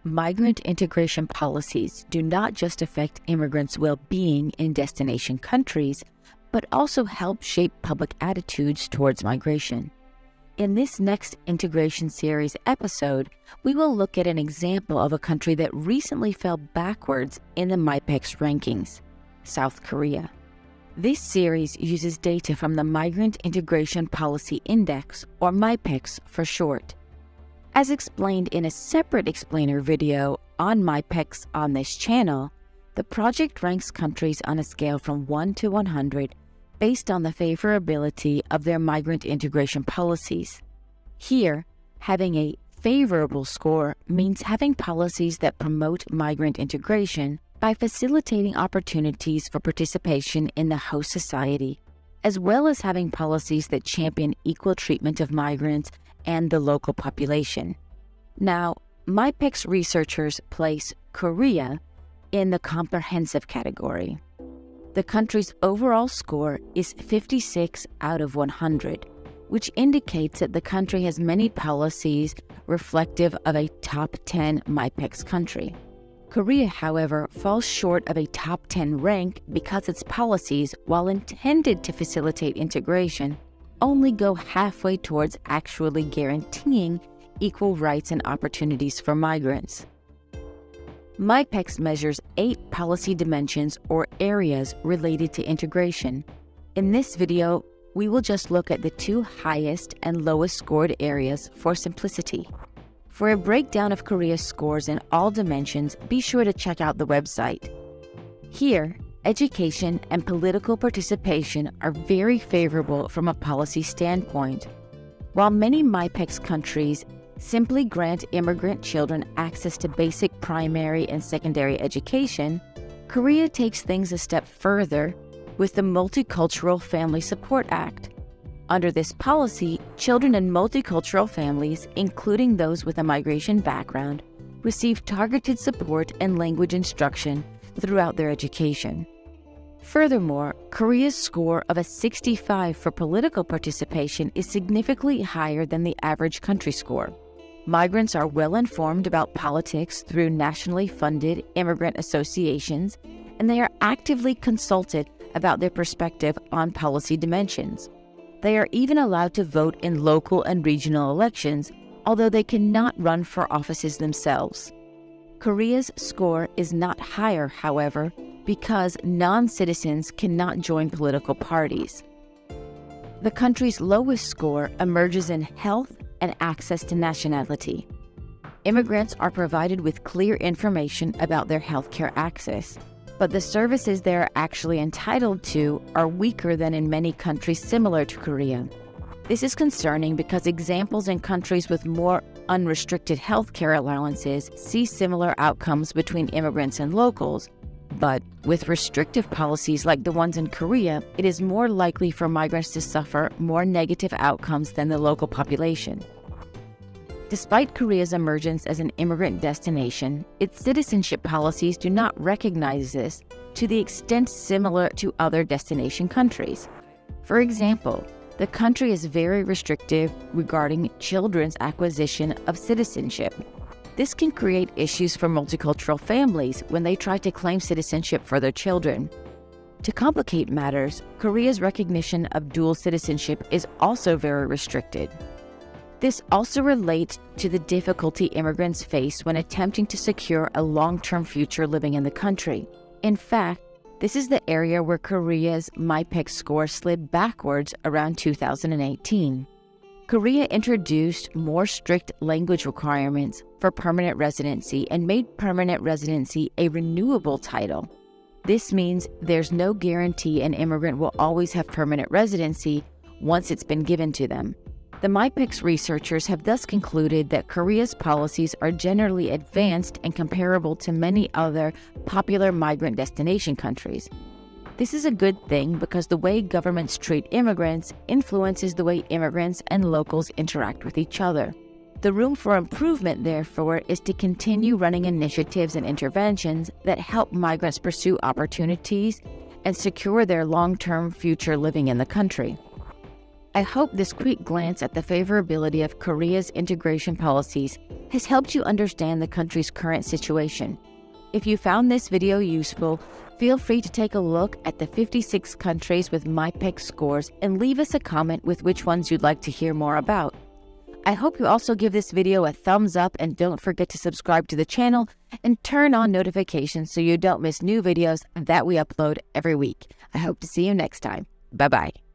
Migrant integration policies do not just affect immigrants' well-being in destination countries, but also help shape public attitudes towards migration. In this next integration series episode, we will look at an example of a country that recently fell backwards in the MIPEX rankings, South Korea. This series uses data from the Migrant Integration Policy Index, or MIPEX for short. As explained in a separate explainer video on MIPEX on this channel, the project ranks countries on a scale from 1 to 100 based on the favorability of their migrant integration policies. Here, having a favorable score means having policies that promote migrant integration by facilitating opportunities for participation in the host society, as well as having policies that champion equal treatment of migrants and the local population. Now, MIPEX researchers place Korea in the comprehensive category. The country's overall score is 56 out of 100, which indicates that the country has many policies reflective of a top 10 MIPEX country. Korea, however, falls short of a top 10 rank because its policies, while intended to facilitate integration, only go halfway towards actually guaranteeing equal rights and opportunities for migrants. MIPEX measures 8 policy dimensions or areas related to integration. In this video, we will just look at the 2 highest and lowest scored areas for simplicity. For a breakdown of Korea's scores in all dimensions, be sure to check out the website. Here, education and political participation are very favorable from a policy standpoint. While many MIPEX countries simply grant immigrant children access to basic primary and secondary education, Korea takes things a step further with the Multicultural Family Support Act. Under this policy, children in multicultural families, including those with a migration background, receive targeted support and language instruction throughout their education. Furthermore, Korea's score of a 65 for political participation is significantly higher than the average country score. Migrants are well informed about politics through nationally funded immigrant associations, and they are actively consulted about their perspective on policy dimensions. They are even allowed to vote in local and regional elections, although they cannot run for offices themselves. Korea's score is not higher, however, because non-citizens cannot join political parties. The country's lowest score emerges in health and access to nationality. Immigrants are provided with clear information about their healthcare access, but the services they are actually entitled to are weaker than in many countries similar to Korea. This is concerning because examples in countries with more unrestricted healthcare allowances see similar outcomes between immigrants and locals, but with restrictive policies like the ones in Korea, it is more likely for migrants to suffer more negative outcomes than the local population. Despite Korea's emergence as an immigrant destination, its citizenship policies do not recognize this to the extent similar to other destination countries. For example, the country is very restrictive regarding children's acquisition of citizenship. This can create issues for multicultural families when they try to claim citizenship for their children. To complicate matters, Korea's recognition of dual citizenship is also very restricted. This also relates to the difficulty immigrants face when attempting to secure a long-term future living in the country. In fact, this is the area where Korea's MIPEX score slid backwards around 2018. Korea introduced more strict language requirements for permanent residency and made permanent residency a renewable title. This means there's no guarantee an immigrant will always have permanent residency once it's been given to them. The MIPEX researchers have thus concluded that Korea's policies are generally advanced and comparable to many other popular migrant destination countries. This is a good thing because the way governments treat immigrants influences the way immigrants and locals interact with each other. The room for improvement, therefore, is to continue running initiatives and interventions that help migrants pursue opportunities and secure their long-term future living in the country. I hope this quick glance at the favorability of Korea's integration policies has helped you understand the country's current situation. If you found this video useful, feel free to take a look at the 56 countries with MIPEX scores and leave us a comment with which ones you'd like to hear more about. I hope you also give this video a thumbs up and don't forget to subscribe to the channel and turn on notifications so you don't miss new videos that we upload every week. I hope to see you next time. Bye-bye.